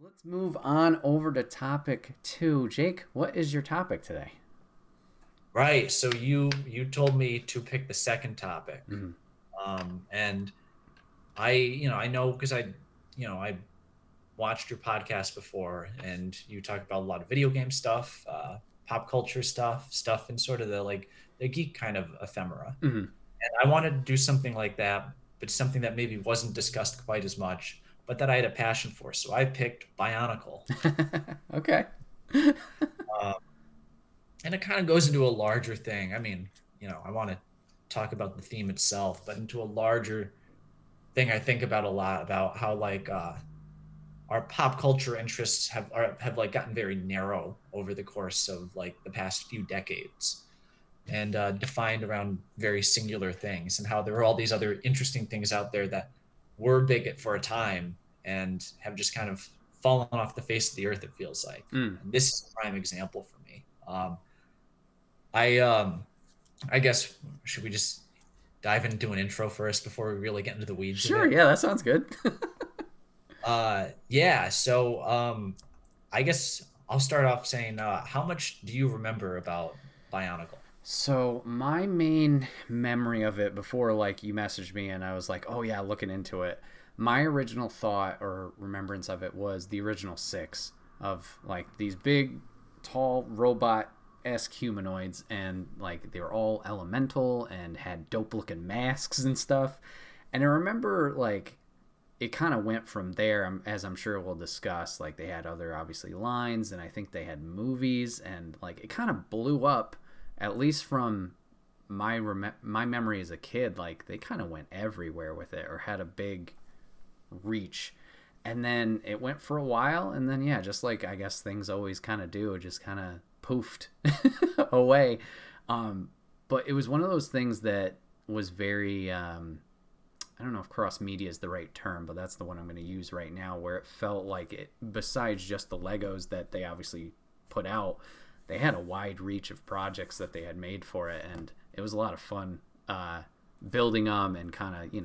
Let's move on over to topic two. Jake, what is your topic today? Right. So you told me to pick the second topic. Mhm. And I know because I watched your podcast before and you talk about a lot of video game stuff, pop culture stuff in sort of the geek kind of ephemera. Mhm. And I wanted to do something like that, but something that maybe wasn't discussed quite as much, but that I had a passion for. So I picked Bionicle. Okay. Um, and it kind of goes into a larger thing. I mean, I want to talk about the theme itself, but into a larger thing I think about a lot about how our pop culture interests have like gotten very narrow over the course of like the past few decades and defined around very singular things, and how there are all these other interesting things out there that were big for a time and have just kind of fallen off the face of the earth, it feels like. Mm. And this is a prime example for me. I guess, should we just dive into an intro first before we really get into the weeds of Sure, it? yeah, that sounds good. Yeah. So I guess I'll start off saying, how much do you remember about Bionicle? So, my main memory of it before like you messaged me and I was like, "Oh yeah, looking into it." My original thought or remembrance of it was the original 6 of like these big tall robot-esque humanoids, and like they were all elemental and had dope looking masks and stuff. And I remember like it kind of went from there, as I'm sure we'll discuss. Like they had other obviously lines, and I think they had movies, and like it kind of blew up, at least from my memory as a kid. Like they kind of went everywhere with it, or had a big reach. And then it went for a while, and then yeah, just like I guess things always kind of do, it just kind of poofed away. But it was one of those things that was very I don't know if cross media is the right term, but that's the one I'm going to use right now, where it felt like it, besides just the Legos that they obviously put out, they had a wide reach of projects that they had made for it. And it was a lot of fun building them and kind of,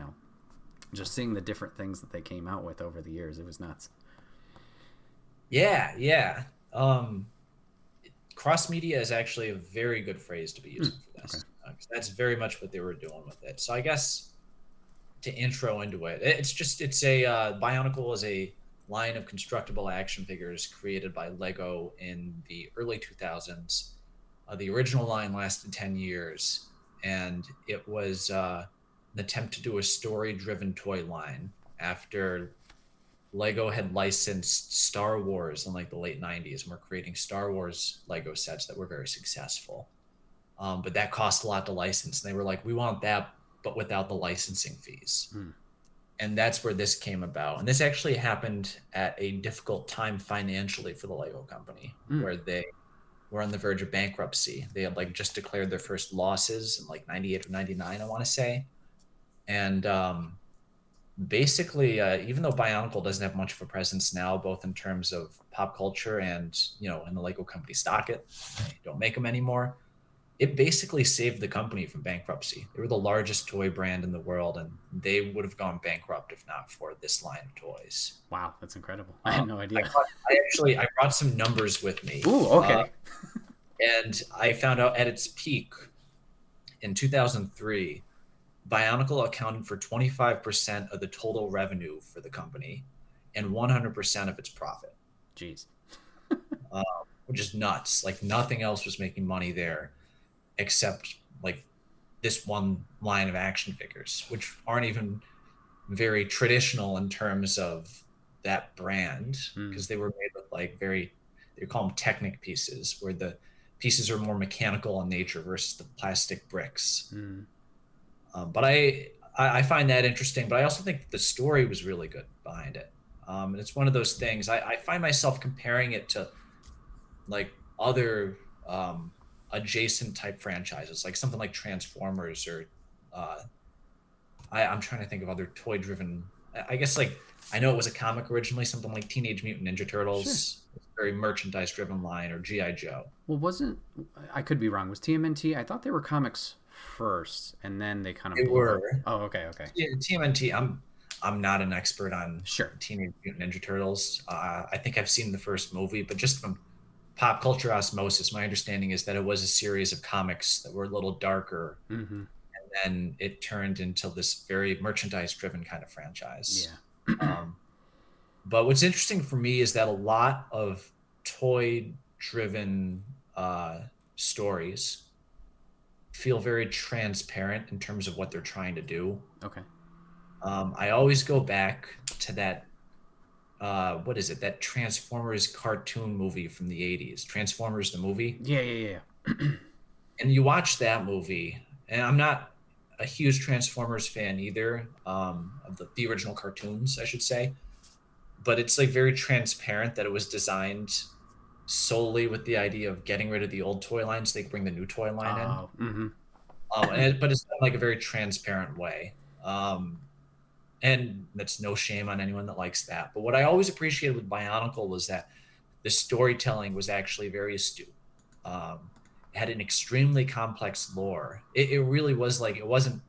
just seeing the different things that they came out with over the years. It was nuts. Yeah, yeah. Cross media is actually a very good phrase to be Mm, using for okay. this. 'Cause that's very much what they were doing with it. So I guess to intro into it, it's a Bionicle is a line of constructible action figures created by Lego in the early 2000s. The original line lasted 10 years, and it was an attempt to do a story-driven toy line after Lego had licensed Star Wars in like the late 90s and were creating Star Wars Lego sets that were very successful. But that cost a lot to license. And they were like, we want that, but without the licensing fees. Mm, And that's where this came about. And this actually happened at a difficult time financially for the Lego company, mm. where they were on the verge of bankruptcy. They had like just declared their first losses in like 98 or 99, I want to say. And basically, even though Bionicle doesn't have much of a presence now, both in terms of pop culture and, in the Lego company stock it, they don't make them anymore. It basically saved the company from bankruptcy. They were the largest toy brand in the world, and they would have gone bankrupt if not for this line of toys. Wow, that's incredible. I Um, had no I, idea. I brought some numbers with me, Ooh, okay. and I found out at its peak in 2003, Bionicle accounted for 25% of the total revenue for the company and 100% of its profit, Jeez. uh, which is nuts. Like nothing else was making money there except like this one line of action figures, which aren't even very traditional in terms of that brand, Mm, because they were made with like they call them Technic pieces, where the pieces are more mechanical in nature versus the plastic bricks. mm. But I find that interesting, but I also think the story was really good behind it. And it's one of those things I find myself comparing it to like other adjacent type franchises, like something like Transformers or uh, I'm trying to think of other toy driven. I guess like I know it was a comic originally, something like Teenage Mutant Ninja Sure. Turtles, very merchandise driven line, or GI Joe. Well, wasn't I could be wrong? Was TMNT? I thought they were comics first, and then they kind of They blew up. were Oh, okay, okay. TMNT. I'm not an expert on Sure. Teenage Mutant Ninja Turtles. I think I've seen the first movie, but just from pop culture osmosis, my understanding is that it was a series of comics that were a little darker, Mm-hmm. and then it turned into this very merchandise-driven kind of franchise. Yeah. But what's interesting for me is that a lot of toy-driven stories feel very transparent in terms of what they're trying to do. Okay. I always go back to that what is it? That Transformers cartoon movie from the 80s, Transformers the movie. Yeah, yeah, yeah. And you watch that movie, and I'm not a huge Transformers fan either, of the original cartoons, I should say. But it's like very transparent that it was designed solely with the idea of getting rid of the old toy line so they could bring the new toy line in. Oh, mm-hmm. But it's done like a very transparent way. Um, and that's no shame on anyone that likes that. But what I always appreciated with Bionicle was that the storytelling was actually very astute. It had an extremely complex lore. It really was like it wasn't.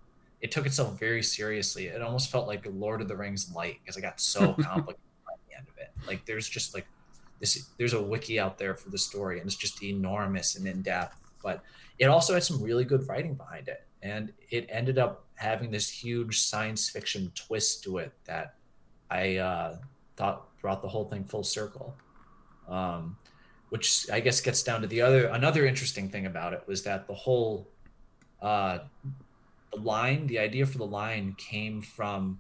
It took itself very seriously. It almost felt like Lord of the Rings light because it got so complicated by the end of it. Like there's just like this. There's a wiki out there for the story, and it's just enormous and in depth. But it also had some really good writing behind it, and it ended up having this huge science fiction twist to it that I thought brought the whole thing full circle. Um, which I guess gets down to another interesting thing about it was that the whole uh, the idea for the line came from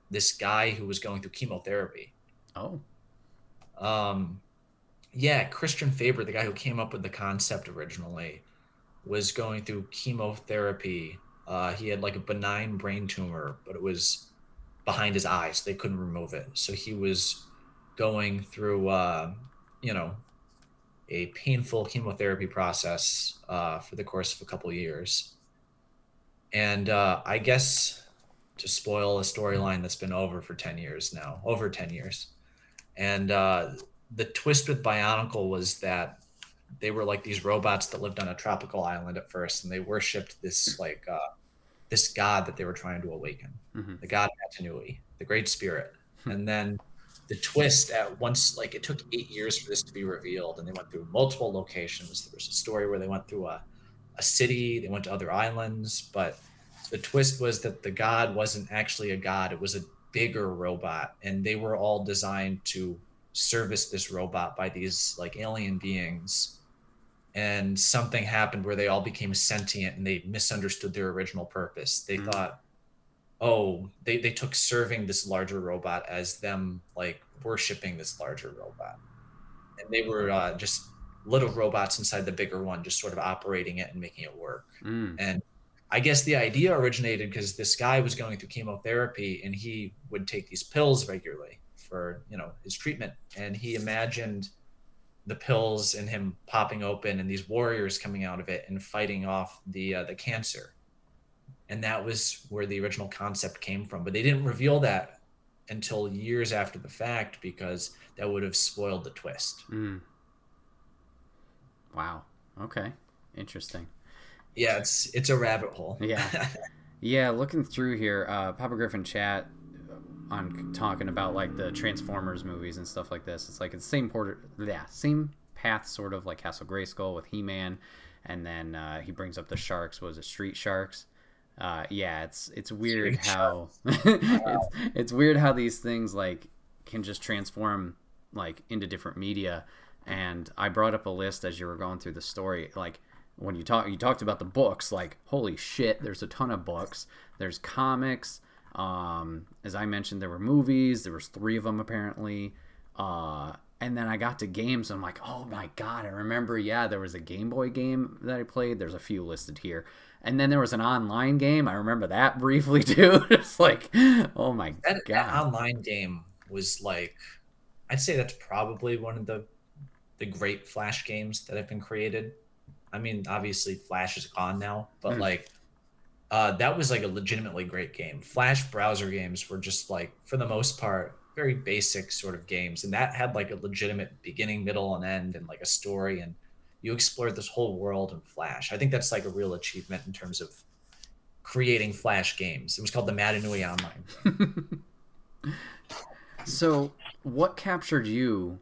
this guy who was going through chemotherapy. Oh. Um, yeah, Christian Faber, the guy who came up with the concept originally, was going through chemotherapy. He had like a benign brain tumor, but it was behind his eyes. They couldn't remove it. So he was going through, you know, a painful chemotherapy process for the course of a couple of years. And I guess to spoil a storyline that's been over for 10 years now, over 10 years. And the twist with Bionicle was that they were like these robots that lived on a tropical island at first, and they worshipped this like this god that they were trying to awaken, Mm-hmm. the god Atenui, the Great Spirit. And then the twist at once, like it took 8 years for this to be revealed, and they went through multiple locations. There was a story where they went through a city, they went to other islands, but the twist was that the god wasn't actually a god, it was a bigger robot, and they were all designed to service this robot by these like alien beings. And something happened where they all became sentient and they misunderstood their original purpose. They Mm-hmm. thought, oh, they took serving this larger robot as them like worshiping this larger robot, and they were just little robots inside the bigger one, just sort of operating it and making it work. Mm. And I guess the idea originated because this guy was going through chemotherapy and he would take these pills regularly for his treatment, and he imagined the pills and him popping open and these warriors coming out of it and fighting off the cancer. And that was where the original concept came from, but they didn't reveal that until years after the fact because that would have spoiled the twist. Mm. Wow. Okay. Interesting. Yeah, it's a rabbit hole. Yeah. Yeah, looking through here, Papa Griffin chat on talking about like the Transformers movies and stuff like this. It's like it's the same same path, sort of like Castle Grayskull with He-Man, and then he brings up the sharks. Was it Street Sharks? Yeah, it's weird how it's weird how these things like can just transform like into different media. And I brought up a list as you were going through the story, like when you talked about the books, like holy shit, there's a ton of books. There's comics. As I mentioned, there were movies. There was 3 of them apparently. And then I got to games, and I'm like, oh my god, I remember. Yeah, there was a Game Boy game that I played. There's a few listed here. And then there was an online game. I remember that briefly too. It's like, oh my god. That online game was like, I'd say that's probably one of the great Flash games that have been created. I mean, obviously Flash is gone now, but like that was like a legitimately great game. Flash browser games were just like, for the most part, very basic sort of games, and that had like a legitimate beginning, middle, and end, and like a story, and you explored this whole world in Flash. I think that's like a real achievement in terms of creating Flash games. It was called the Madanui Online. So, what captured you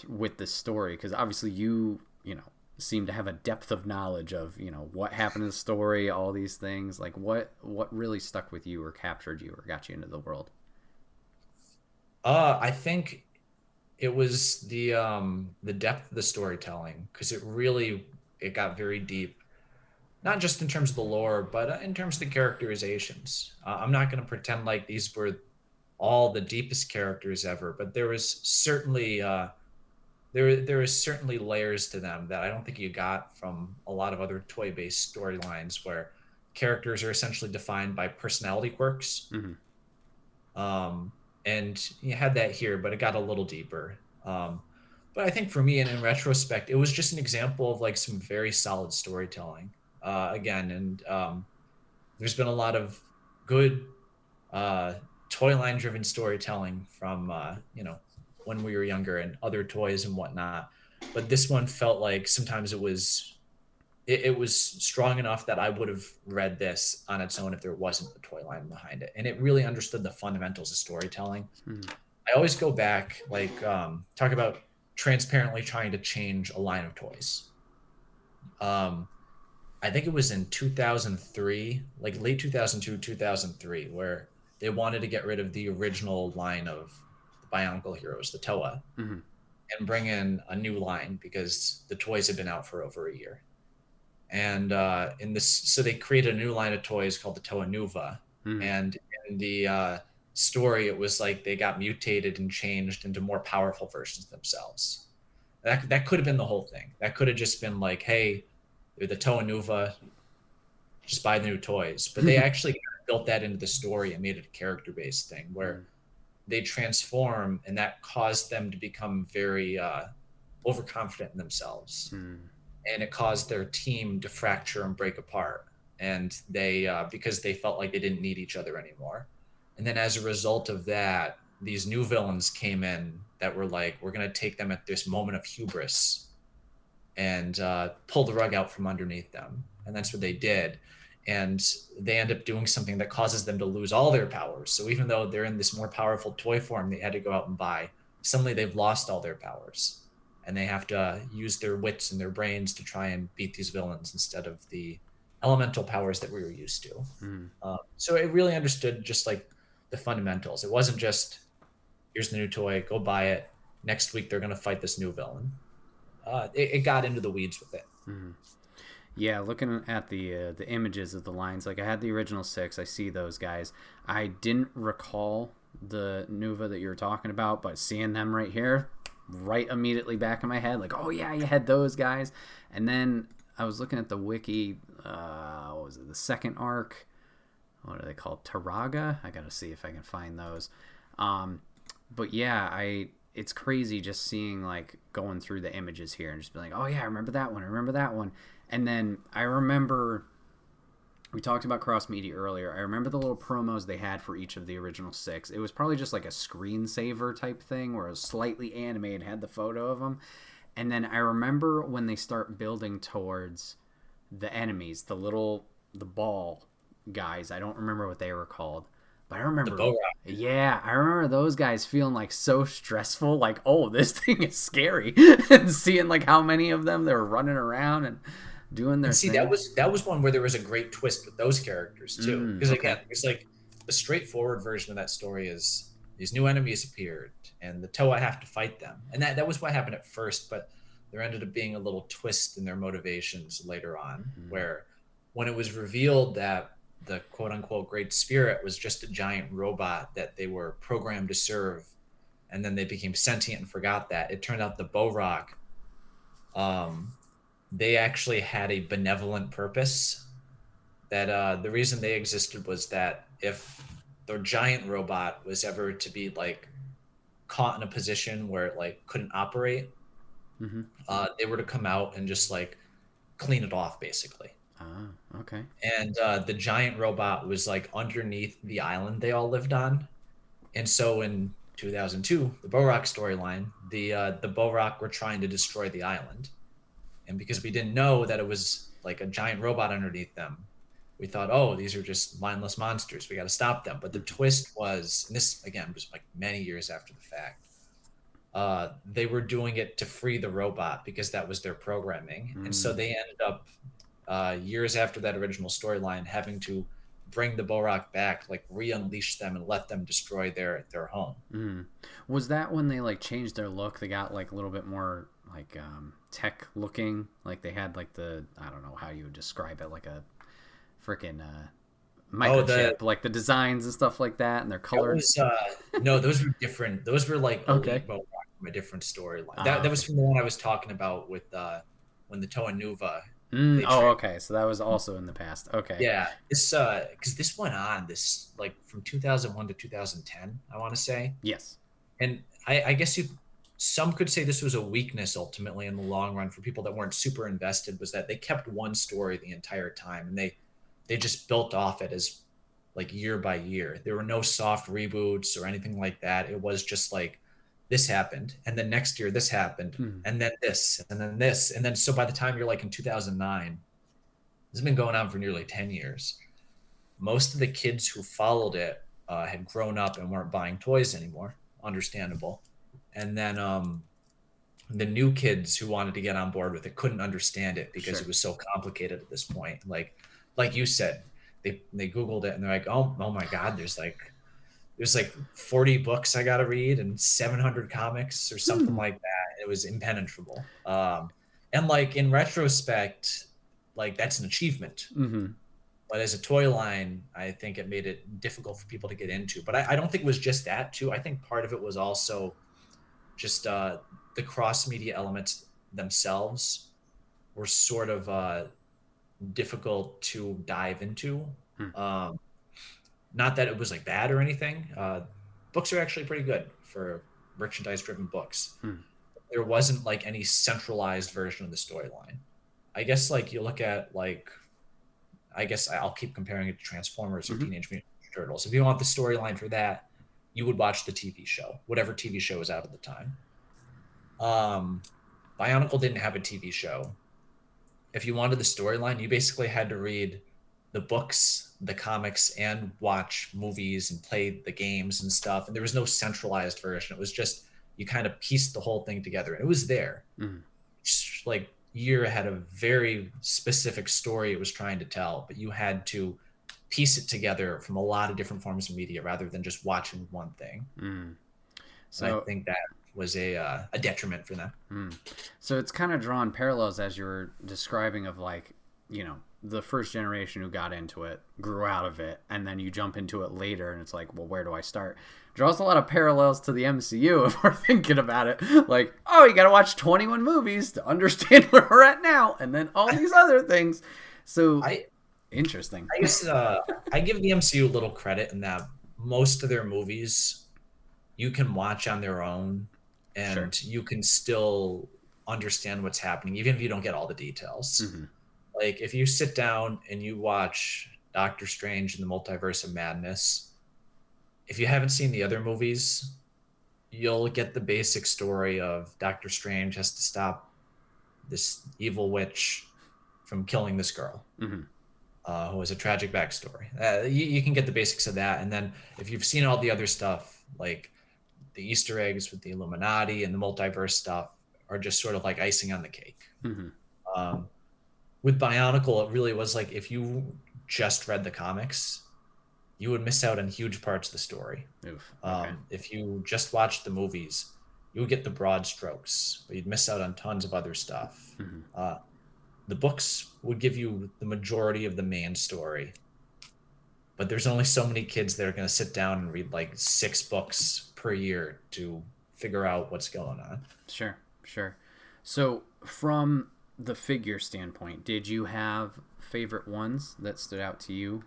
with this story? Because obviously you know, seem to have a depth of knowledge of, you know, what happened in the story, all these things. Like, what really stuck with you or captured you or got you into the world? I think it was the depth of the storytelling, because it got very deep, not just in terms of the lore, but in terms of the characterizations. I'm not going to pretend like these were all the deepest characters ever, but there is certainly layers to them that I don't think you got from a lot of other toy-based storylines, where characters are essentially defined by personality quirks. Hmm. Um, and you had that here, but it got a little deeper. But I think for me, and in retrospect, it was just an example of like some very solid storytelling. Again, and there's been a lot of good uh, toy line driven storytelling from when we were younger and other toys and whatnot. But this one felt like sometimes it was strong enough that I would have read this on its own if there wasn't a toy line behind it. And it really understood the fundamentals of storytelling. Hmm. I always go back, like, talk about transparently trying to change a line of toys. Um, I think it was in 2003, like late 2002, 2003, where they wanted to get rid of the original line of the Bionicle heroes, the Toa, Hmm. and bring in a new line because the toys had been out for over a year. And so they created a new line of toys called the Toa Nuva. Hmm. And in the story, it was like they got mutated and changed into more powerful versions of themselves. That could have been the whole thing. That could have just been like, hey, they're the Toa Nuva, just buy the new toys. But they actually built that into the story and made it a character based thing where they transform, and that caused them to become very overconfident in themselves, Hmm. and it caused their team to fracture and break apart. And they because they felt like they didn't need each other anymore. And then as a result of that, these new villains came in that were like, we're going to take them at this moment of hubris and pull the rug out from underneath them. And that's what they did. And they end up doing something that causes them to lose all their powers. So even though they're in this more powerful toy form they had to go out and buy, suddenly they've lost all their powers. And they have to use their wits and their brains to try and beat these villains instead of the elemental powers that we were used to. Hmm. So it really understood just like the fundamentals. It wasn't just, here's the new toy, go buy it. Next week they're going to fight this new villain. It got into the weeds with it. Hmm. Yeah, looking at the images of the lines, like I had the original six, I see those guys. I didn't recall the Nuva that you were talking about, but seeing them right here, right immediately back in my head, like, oh yeah, you had those guys. And then I was looking at the wiki. What was it? The second arc. What are they called? Taraga. I gotta see if I can find those. Um, but yeah, it's crazy just seeing like going through the images here and just being like, oh yeah, I remember that one. I remember that one. And then I remember we talked about cross media earlier. I remember the little promos they had for each of the original six. It was probably just like a screensaver type thing where it was slightly animated, had the photo of them. And then I remember when they start building towards the enemies, the ball guys. I don't remember what they were called, but I The remember, Bo Rock. yeah, I remember those guys feeling like so stressful. Like, oh, this thing is scary, and seeing like how many of them they were running around and doing their And see, that thing. was one where there was a great twist with those characters too. Because Okay. again, it's like the straightforward version of that story is these new enemies appeared, and the Toa have to fight them, and that was what happened at first. But there ended up being a little twist in their motivations later on, Mm. where when it was revealed that the quote unquote great spirit was just a giant robot that they were programmed to serve, and then they became sentient and forgot that. It turned out the Borok, um, they actually had a benevolent purpose. That the reason they existed was that if the giant robot was ever to be like caught in a position where it like couldn't operate, Mm-hmm. they were to come out and just like clean it off basically. Ah, okay. And the giant robot was like underneath the island they all lived on. And so in 2002, the Borok storyline, the Borok were trying to destroy the island, and because we didn't know that it was like a giant robot underneath them, we thought, oh, these are just mindless monsters. We got to stop them. But the twist was, and this again was like many years after the fact. They were doing it to free the robot because that was their programming, and so Mm. they ended up years after that original storyline having to bring the Borok back, like re-unleash them and let them destroy their home. Mm. Was that when they like changed their look? They got like a little bit more like tech looking. Like they had like the, I don't know how you would describe it, like a freaking Oh, the microchip, like the designs and stuff like that, and they're that colored. was no, those were different. Those were like Okay. Elite Borok from a different storyline. That was Okay. from the one I was talking about with when the Toa Nuva Mm. they Oh, tra- okay. So that was also in the past. Okay. yeah, this because this went on this like from 2001 to 2010, I want to say. Yes. And I guess some could say this was a weakness ultimately in the long run for people that weren't super invested, was that they kept one story the entire time, and they just built off it as like year by year. There were no soft reboots or anything like that. It was just like this happened, and then next year this happened, Mm. and then this, and then this, and then so by the time you're like in 2009, this has been going on for nearly 10 years. Most of the kids who followed it had grown up and weren't buying toys anymore. Understandable. And then the new kids who wanted to get on board with it couldn't understand it because it Sure. was so complicated at this point. Like you said, they Googled it and they're like, oh my God, there's like 40 books I got to read and 700 comics or something Hmm. like that. It was impenetrable. And like in retrospect, like that's an achievement. Mm-hmm. But as a toy line, I think it made it difficult for people to get into. But I don't think it was just that too. I think part of it was also just the cross media elements themselves were sort of difficult to dive into. Hmm. Um, Not that it was like bad or anything. Books are actually pretty good for merchandise driven books. Hmm. There wasn't like any centralized version of the storyline. I guess like you look at like I guess I'll keep comparing it to Transformers or Mm-hmm. Teenage Mutant Ninja Turtles. If you want the storyline for that, you would watch the TV show, whatever TV show was out at the time. Um, Bionicle didn't have a TV show. If you wanted the storyline, you basically had to read the books, the comics, and watch movies and play the games and stuff. And there was no centralized version. It was just you kind of pieced the whole thing together. It was there, Mm-hmm. like year had a very specific story it was trying to tell, but you had to piece it together from a lot of different forms of media rather than just watching one thing. Mm. And I So think that was a detriment for them. Mm. So it's kind of drawn parallels as you were describing of like, the first generation who got into it grew out of it, and then you jump into it later, and it's like, well, where do I start? Draws a lot of parallels to the MCU if we're thinking about it. Like, oh, you got to watch 21 movies to understand where we're at now, and then all these other things. So I interesting. I guess I give the MCU a little credit in that most of their movies you can watch on their own, Sure. and you can still understand what's happening even if you don't get all the details. Mm-hmm. Like if you sit down and you watch Doctor Strange and the Multiverse of Madness, if you haven't seen the other movies, you'll get the basic story of Doctor Strange has to stop this evil witch from killing this girl, Mm-hmm. who has a tragic backstory. You can get the basics of that. And then if you've seen all the other stuff, like the Easter eggs with the Illuminati and the multiverse stuff, are just sort of like icing on the cake. Mm-hmm. Um, with Bionicle, it really was like if you just read the comics, you would miss out on huge parts of the story. Oof. Okay. If you just watched the movies, you would get the broad strokes, but you'd miss out on tons of other stuff. Mm-hmm. The books would give you the majority of the main story, but there's only so many kids that are going to sit down and read like 6 books per year to figure out what's going on. Sure. Sure. So from the figure standpoint, did you have favorite ones that stood out to you?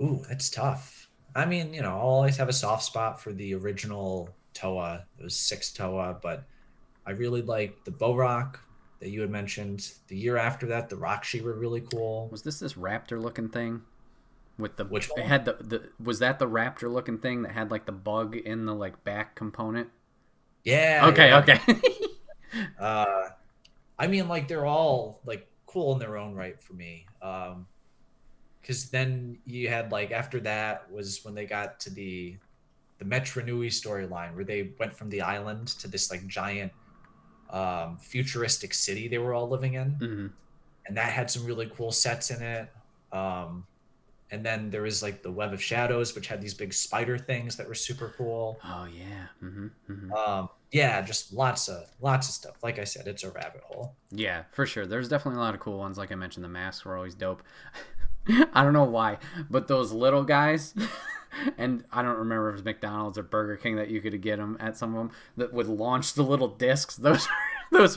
Ooh, that's tough. I mean, I'll always have a soft spot for the original Toa. It was 6 Toa, but I really liked the Borok that you had mentioned. The year after that, the Rakshi were really cool. Was this raptor looking thing with the Which it one? had the was that the raptor looking thing that had like the bug in the like back component? Yeah, Okay, yeah. okay. Uh, I mean, like they're all like cool in their own right for me. Because then you had like after that was when they got to the Metra Nui storyline where they went from the island to this like giant futuristic city they were all living in, Hmm. and that had some really cool sets in it. Um, and then there was like the Web of Shadows, which had these big spider things that were super cool. Oh yeah. Hmm. Hmm. Yeah, just lots of stuff. Like I said, it's a rabbit hole. Yeah, for sure. There's definitely a lot of cool ones. Like I mentioned, the masks were always dope. I don't know why, but those little guys, and I don't remember if it was McDonald's or Burger King that you could get them at some of them that would launch the little discs. Those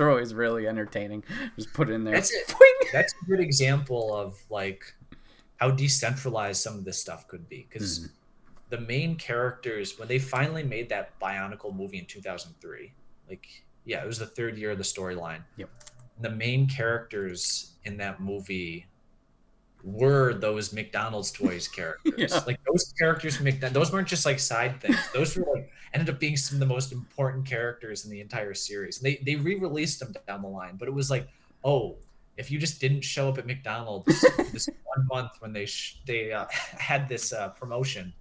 are always really entertaining. Just put it in there. That's it. Boing! That's a good example of like how decentralized some of this stuff could be. Mhm. Because the main characters, when they finally made that Bionicle movie in 2003, like, yeah, it was the third year of the storyline. Yep. The main characters in that movie were those McDonald's toys characters. Yeah. Like those characters from McDonald's, those weren't just like side things. Those were like ended up being some of the most important characters in the entire series. And they re-released them down the line, but it was like, oh, if you just didn't show up at McDonald's for this 1 month when they had this promotion,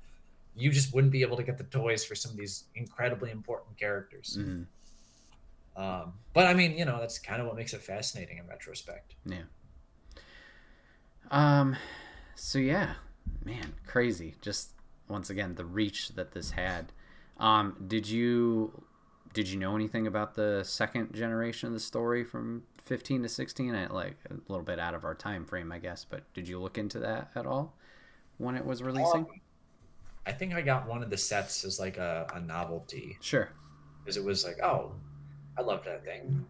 you just wouldn't be able to get the toys for some of these incredibly important characters. Mhm. But I mean, that's kind of what makes it fascinating in retrospect. Yeah. Um. So yeah, man, crazy. Just once again, the reach that this had. Did you know anything about the second generation of the story from 15 to 16? Like a little bit out of our time frame, I guess, but did you look into that at all when it was releasing? I think I got one of the sets as like a novelty Sure. because it was like, oh, I love that thing.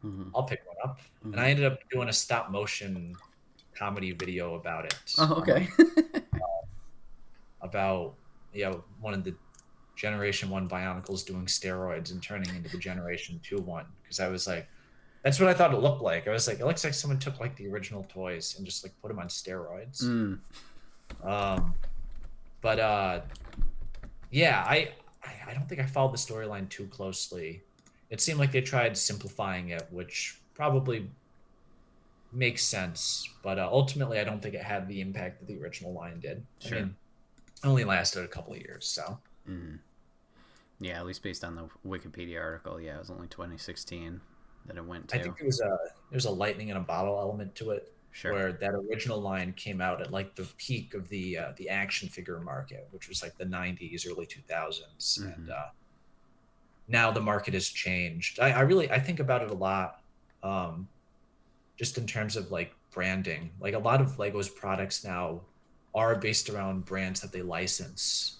Hmm. I'll pick one up. And Hmm. I ended up doing a stop motion comedy video about it. Oh, okay. About one of the Generation 1 Bionicles doing steroids and turning into the Generation 2 one. Because I was like, that's what I thought it looked like. I was like, it looks like someone took like the original toys and just like put them on steroids. Mm. Um, but yeah, I don't think I followed the storyline too closely. It seemed like they tried simplifying it, which probably makes sense. But ultimately, I don't think it had the impact that the original line did. Sure. I mean, it only lasted a couple of years, so. Mm. Yeah, at least based on the Wikipedia article, yeah, it was only 2016 that it went I to. think there's a lightning in a bottle element to it, Sure. where that original line came out at like the peak of the action figure market, which was like the 90s, early 2000s, Mhm. and now the market has changed. I think about it a lot, just in terms of like branding. Like a lot of Lego's products now are based around brands that they license.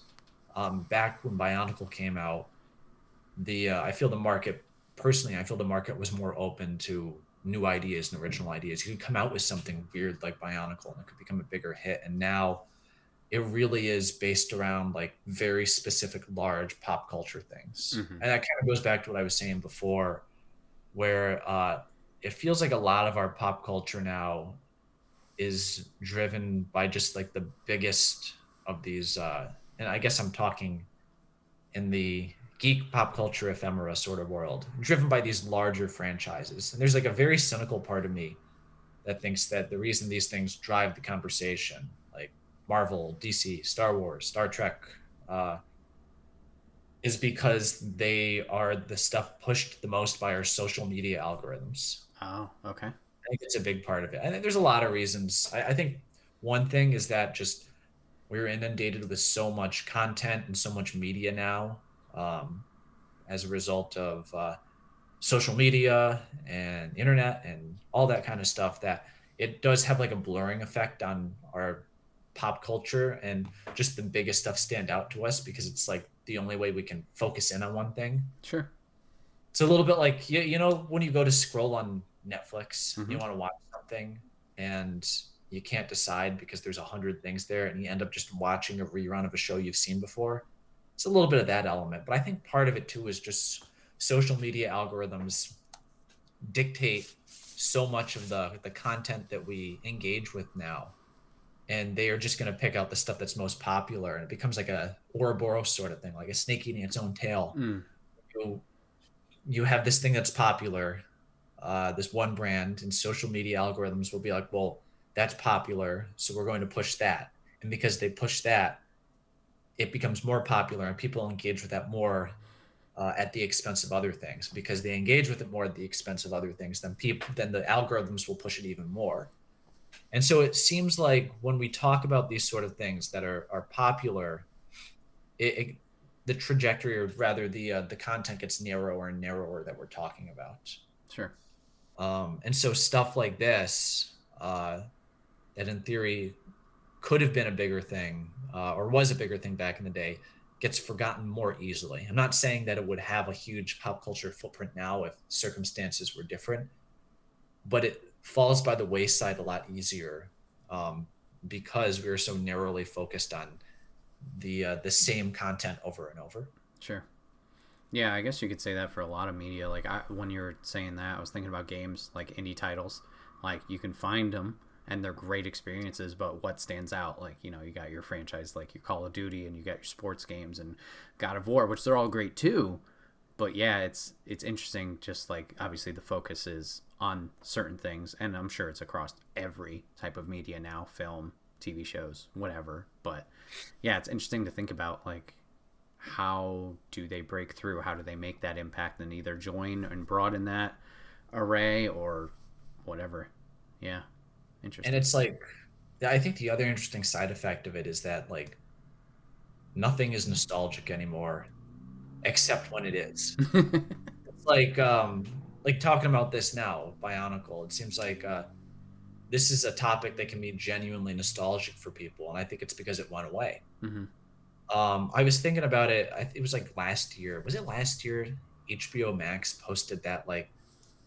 Back when Bionicle came out, I feel the market personally, I feel the market was more open to new ideas and original ideas. You could come out with something weird like Bionicle and it could become a bigger hit. And now it really is based around like very specific large pop culture things. Mhm. And that kind of goes back to what I was saying before, where it feels like a lot of our pop culture now is driven by just like the biggest of these and I guess I'm talking in the geek pop culture ephemera sort of world, driven by these larger franchises. And there's like a very cynical part of me that thinks that the reason these things drive the conversation, like Marvel, DC, Star Wars, Star Trek, is because they are the stuff pushed the most by our social media algorithms. Oh, okay. I think it's a big part of it. I think there's a lot of reasons. I think one thing is that just we're inundated with so much content and so much media now, as a result of social media and internet and all that kind of stuff, that it does have like a blurring effect on our pop culture, and just the biggest stuff stand out to us because it's like the only way we can focus in on one thing. Sure. It's a little bit like when you go to scroll on Netflix, Mhm. you want to watch something and you can't decide because there's 100 things there, and you end up just watching a rerun of a show you've seen before. It's a little bit of that element, but I think part of it too is just social media algorithms dictate so much of the content that we engage with now, and they are just going to pick out the stuff that's most popular, and it becomes like a Ouroboros sort of thing, like a snake eating its own tail. Mm. You have this thing that's popular, this one brand, and social media algorithms will be like, well, that's popular, so we're going to push that. And because they push that, it becomes more popular and people engage with that more at the expense of other things. Because they engage with it more at the expense of other things, then the algorithms will push it even more. And so it seems like when we talk about these sort of things that are popular, it the trajectory, or rather the content, gets narrower and narrower that we're talking about. Sure. And so stuff like this, that in theory could have been a bigger thing, or was a bigger thing back in the day, gets forgotten more easily. I'm not saying that it would have a huge pop culture footprint now if circumstances were different, but it falls by the wayside a lot easier, because we are so narrowly focused on the same content over and over. Sure. Yeah, I guess you could say that for a lot of media. Like when you were saying that, I was thinking about games like indie titles. Like you can find them and they're great experiences, but what stands out? Like, you know, you got your franchise like your Call of Duty, and you got your sports games and God of War, which they're all great too. But yeah, it's interesting. Just like obviously the focus is on certain things, and I'm sure it's across every type of media now, film, TV shows, whatever. But yeah, it's interesting to think about, like, how do they break through? How do they make that impact and either join and broaden that array or whatever? Yeah, interesting. And it's like, I think the other interesting side effect of it is that, like, nothing is nostalgic anymore except when it is. It's like talking about this now, Bionicle. It seems like this is a topic that can be genuinely nostalgic for people, and I think it's because it went away. Mm-hmm. I was thinking about it. It was like last year. Was it last year? HBO Max posted that, like,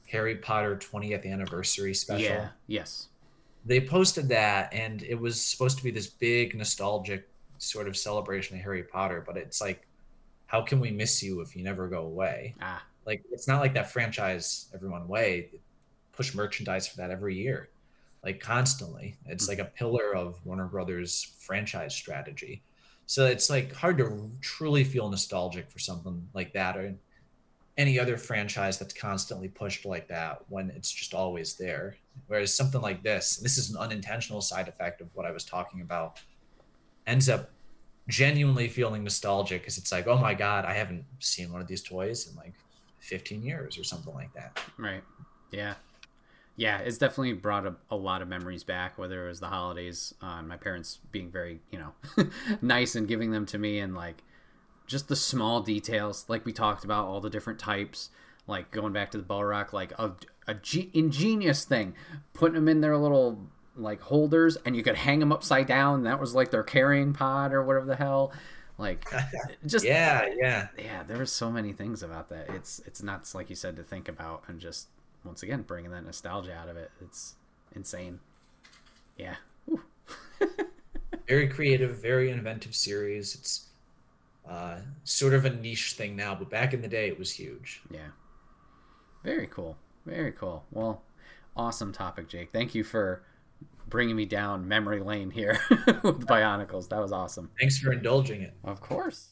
Harry Potter 20th anniversary special. Yeah. Yes. They posted that, and it was supposed to be this big nostalgic sort of celebration of Harry Potter. But it's like, how can we miss you if you never go away? Ah. Like, it's not like that franchise ever went away. They push merchandise for that every year, like constantly. It's like a pillar of Warner Brothers franchise strategy. So it's like hard to truly feel nostalgic for something like that, or any other franchise that's constantly pushed like that, when it's just always there. Whereas something like this is an unintentional side effect of what I was talking about, ends up genuinely feeling nostalgic, because it's like, oh my God, I haven't seen one of these toys in like 15 years or something like that. Right. Yeah. Yeah, it's definitely brought a lot of memories back, whether it was the holidays, my parents being very, nice and giving them to me, and like just the small details, like we talked about, all the different types, like going back to the Balrock, like ingenious thing, putting them in their little like holders, and you could hang them upside down. And that was like their carrying pod or whatever the hell. Like, just yeah. There were so many things about that. It's nuts, like you said, to think about, and just once again bringing that nostalgia out of it. It's insane. Yeah. Very creative, very inventive series. It's sort of a niche thing now, but back in the day it was huge. Yeah. Very cool. Very cool. Well, awesome topic, Jake. Thank you for bringing me down memory lane here with Bionicles. That was awesome. Thanks for indulging it. Of course.